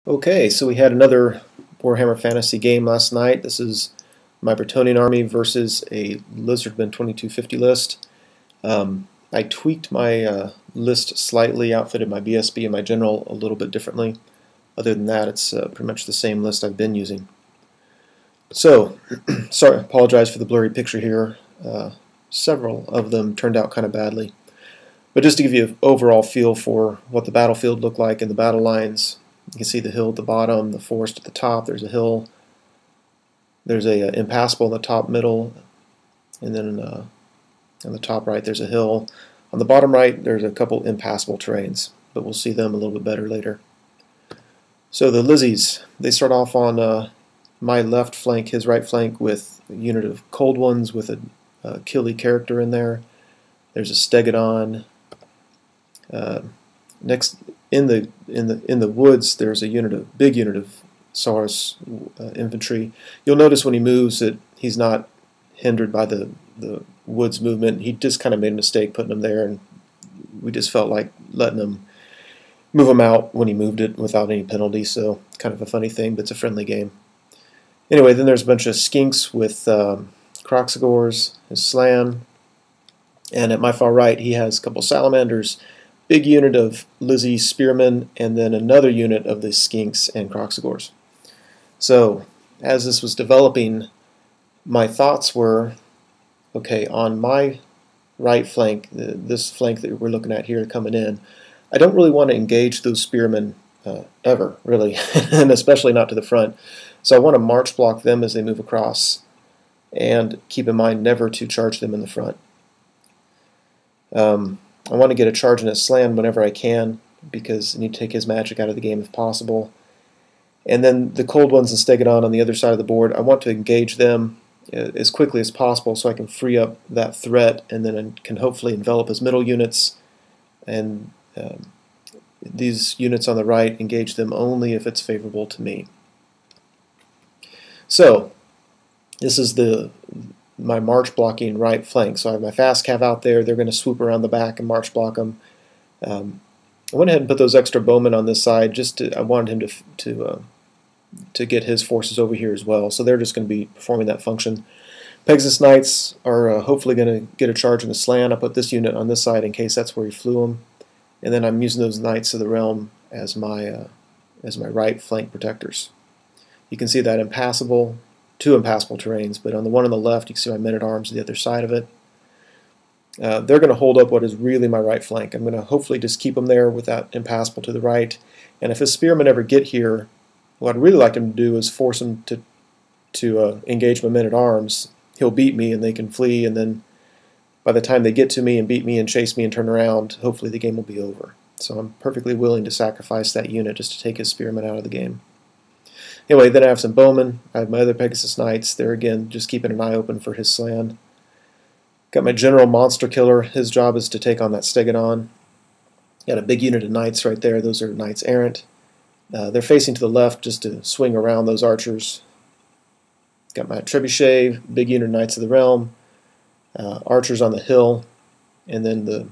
Okay, so we had another Warhammer Fantasy game last night. This is my Bretonnian army versus a Lizardmen 2250 list. I tweaked my list slightly, outfitted my BSB and my general a little bit differently. Other than that, it's pretty much the same list I've been using. So, sorry, apologize for the blurry picture here. Several of them turned out kind of badly. But just to give you an overall feel for what the battlefield looked like and the battle lines, you can see the hill at the bottom, the forest at the top, there's a hill, there's a impassable in the top middle, and then on the top right there's a hill. On the bottom right there's a couple impassable terrains, but we'll see them a little bit better later. So the Lizzies, they start off on my left flank, his right flank, with a unit of cold ones with a Killy character in there. There's a Stegadon. Next, in the woods, there's a big unit of Saurus infantry. You'll notice when he moves that he's not hindered by the woods movement. He just kind of made a mistake putting him there, and we just felt like letting him move him out when he moved it without any penalty. So it's kind of a funny thing, but it's a friendly game. Anyway, then there's a bunch of skinks with Croxagors, his Slan, and at my far right he has a couple salamanders, big unit of Lizzie spearmen, and then another unit of the skinks and Croxagors. So as this was developing, my thoughts were, okay, on my right flank, this flank that we're looking at here coming in, I don't really want to engage those spearmen ever, really, and especially not to the front. So I want to march block them as they move across, and keep in mind never to charge them in the front. I want to get a charge in his Slan whenever I can, because I need to take his magic out of the game if possible. And then the cold ones and Stegadon on the other side of the board, I want to engage them as quickly as possible so I can free up that threat, and then I can hopefully envelop his middle units, and these units on the right, engage them only if it's favorable to me. So this is my march blocking right flank. So I have my fast cav out there. They're going to swoop around the back and march block them. I went ahead and put those extra bowmen on this side. I wanted him to get his forces over here as well. So they're just going to be performing that function. Pegasus Knights are hopefully going to get a charge in the Slan. I put this unit on this side in case that's where he flew them. And then I'm using those Knights of the Realm as my right flank protectors. You can see that impassable. Two impassable terrains, but on the one on the left you can see my men-at-arms on the other side of it. They're going to hold up what is really my right flank. I'm going to hopefully just keep them there with that impassable to the right, and if his spearmen ever get here, what I'd really like him to do is force him to engage my men-at-arms. He'll beat me and they can flee, and then by the time they get to me and beat me and chase me and turn around, hopefully the game will be over. So I'm perfectly willing to sacrifice that unit just to take his spearmen out of the game. Anyway, then I have some bowmen. I have my other Pegasus Knights. They're, again, just keeping an eye open for his Slan. Got my General Monster Killer. His job is to take on that Stegadon. Got a big unit of Knights right there. Those are Knights Errant. They're facing to the left just to swing around those archers. Got my Trebuchet, big unit of Knights of the Realm. Archers on the hill. And then the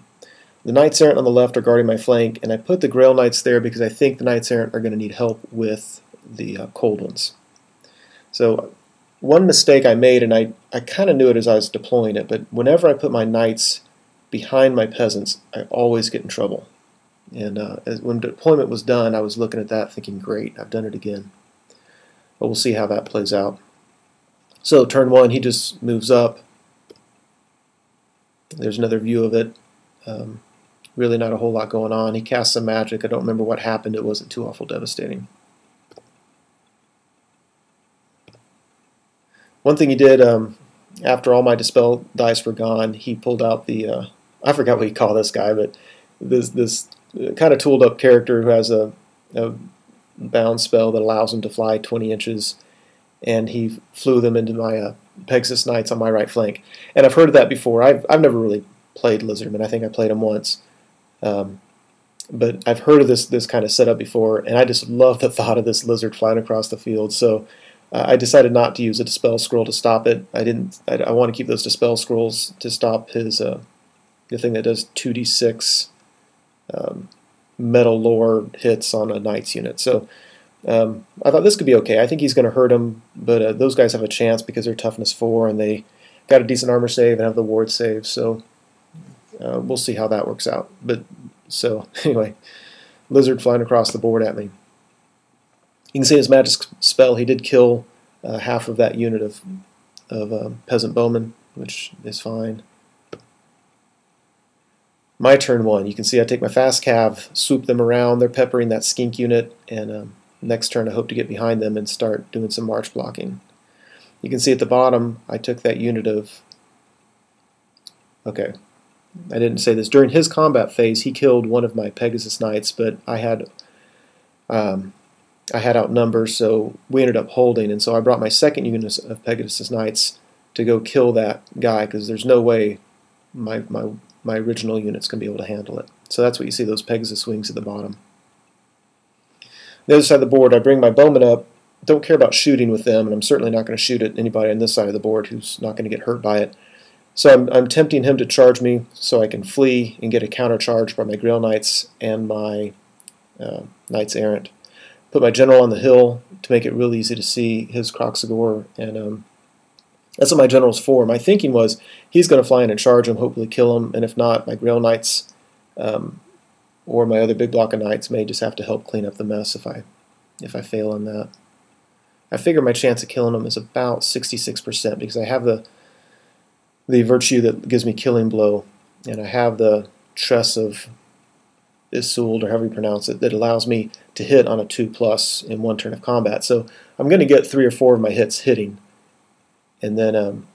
Knights Errant on the left are guarding my flank. And I put the Grail Knights there because I think the Knights Errant are going to need help with the cold ones. So one mistake I made, and I kind of knew it as I was deploying it, but whenever I put my knights behind my peasants, I always get in trouble. And when deployment was done, I was looking at that thinking, great, I've done it again. But we'll see how that plays out. So turn one, he just moves up. There's another view of it. Really not a whole lot going on. He casts some magic. I don't remember what happened. It wasn't too awful devastating. One thing he did, after all my Dispel dice were gone, he pulled out the, I forgot what you call this guy, but this kind of tooled up character who has a bound spell that allows him to fly 20 inches, and he flew them into my Pegasus Knights on my right flank. And I've heard of that before. I've never really played Lizardmen. I think I played them once. But I've heard of this kind of setup before, and I just love the thought of this lizard flying across the field. So I decided not to use a Dispel Scroll to stop it. I want to keep those Dispel Scrolls to stop his the thing that does 2d6 metal lore hits on a Knight's unit. So I thought this could be okay. I think he's going to hurt him, but those guys have a chance because they're toughness 4 and they got a decent armor save and have the ward save. So we'll see how that works out. But so anyway, Lizard flying across the board at me. You can see his magic spell. He did kill half of that unit of peasant bowmen, which is fine. My turn 1. You can see I take my fast cav, swoop them around. They're peppering that skink unit, and next turn I hope to get behind them and start doing some march blocking. You can see at the bottom I took that unit of... Okay, I didn't say this. During his combat phase he killed one of my Pegasus Knights, but I had outnumbers, so we ended up holding, and so I brought my second unit of Pegasus Knights to go kill that guy because there's no way my original unit's going to be able to handle it. So that's what you see, those Pegasus wings at the bottom. The other side of the board, I bring my bowmen up. Don't care about shooting with them, and I'm certainly not going to shoot at anybody on this side of the board who's not going to get hurt by it. So I'm tempting him to charge me so I can flee and get a counter charge by my Grail Knights and my Knights Errant. Put my general on the hill to make it real easy to see his Croxagore, and that's what my general's for. My thinking was he's going to fly in and charge him, hopefully kill him, and if not, my Grail Knights or my other big block of Knights may just have to help clean up the mess if I fail on that. I figure my chance of killing him is about 66% because I have the virtue that gives me killing blow, and I have the Tress of Isolde, or however you pronounce it, that allows me to hit on a 2+ in one turn of combat. So I'm going to get 3 or 4 of my hits hitting, and then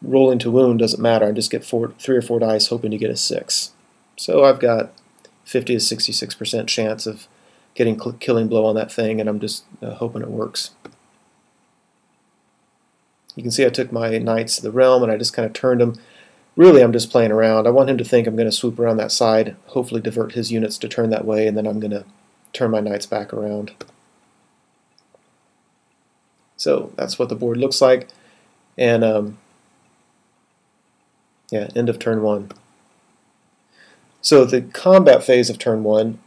rolling to wound doesn't matter. I just get 3 or 4 dice hoping to get a 6. So I've got 50 to 66% chance of getting killing blow on that thing, and I'm just hoping it works. You can see I took my Knights to the realm and I just kind of turned them. Really, I'm just playing around. I want him to think I'm going to swoop around that side, hopefully divert his units to turn that way, and then I'm going to turn my Knights back around. So that's what the board looks like. And yeah, end of turn 1. So the combat phase of turn 1,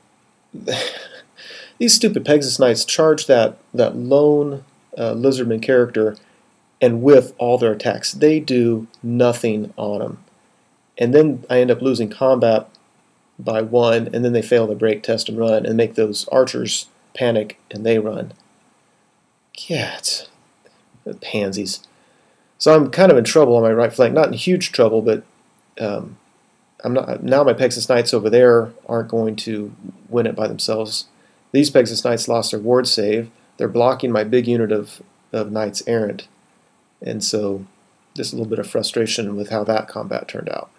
these stupid Pegasus Knights charge that lone Lizardman character and whiff all their attacks. They do nothing on them. And then I end up losing combat by 1, and then they fail the break, test, and run, and make those archers panic, and they run. Yeah, it's pansies. So I'm kind of in trouble on my right flank. Not in huge trouble, but I'm not. Now my Pegasus Knights over there aren't going to win it by themselves. These Pegasus Knights lost their ward save. They're blocking my big unit of Knights Errant. And so just a little bit of frustration with how that combat turned out.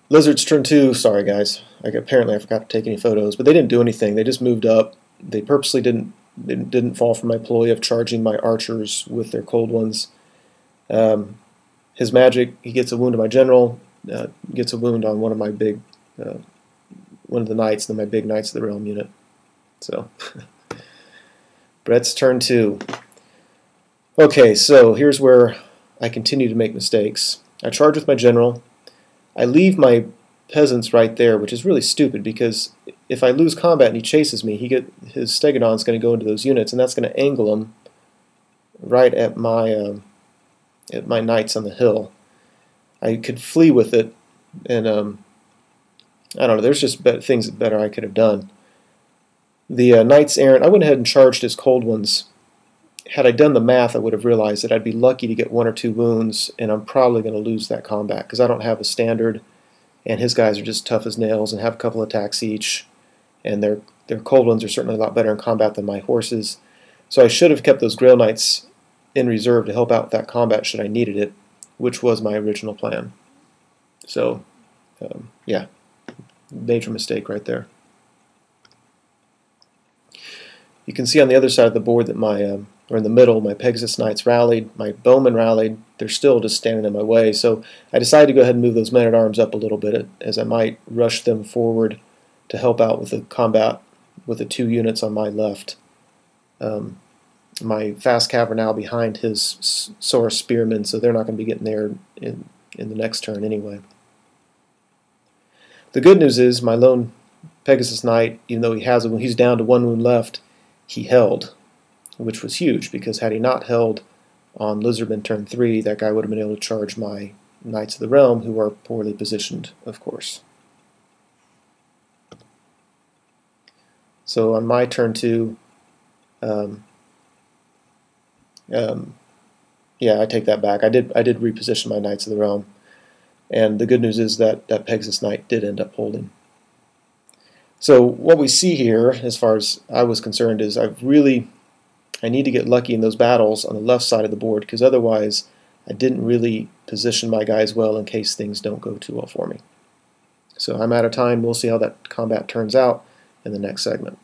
Lizard's turn 2. Sorry guys, apparently I forgot to take any photos, but they didn't do anything. They just moved up. They purposely didn't fall for my ploy of charging my archers with their cold ones. His magic, he gets a wound on my general, gets a wound on one of my big, one of the knights, then my big Knights of the Realm unit. So Brett's turn 2. Okay, so here's where I continue to make mistakes. I charge with my general. I leave my peasants right there, which is really stupid because if I lose combat and he chases me, his Stegodon's going to go into those units, and that's going to angle him right at my Knights on the hill. I could flee with it, and I don't know. There's just things that better I could have done. The Knights Errant, I went ahead and charged his cold ones. Had I done the math, I would have realized that I'd be lucky to get 1 or 2 wounds, and I'm probably going to lose that combat because I don't have a standard, and his guys are just tough as nails and have a couple attacks each, and their cold ones are certainly a lot better in combat than my horses. So I should have kept those Grail Knights in reserve to help out with that combat should I needed it, which was my original plan. So, yeah, major mistake right there. You can see on the other side of the board that or in the middle, my Pegasus Knights rallied, my Bowmen rallied. They're still just standing in my way, so I decided to go ahead and move those men-at-arms up a little bit, as I might rush them forward to help out with the combat with the 2 units on my left. My fast cav are now behind his Saurus Spearmen, so they're not going to be getting there in the next turn anyway. The good news is my lone Pegasus Knight, even though he's down to 1 wound left, he held, which was huge, because had he not held on Lizardmen turn 3, that guy would have been able to charge my Knights of the Realm, who are poorly positioned, of course. So on my turn 2, yeah, I take that back. I did reposition my Knights of the Realm, and the good news is that that Pegasus Knight did end up holding. So what we see here, as far as I was concerned, is I need to get lucky in those battles on the left side of the board, because otherwise I didn't really position my guys well in case things don't go too well for me. So I'm out of time. We'll see how that combat turns out in the next segment.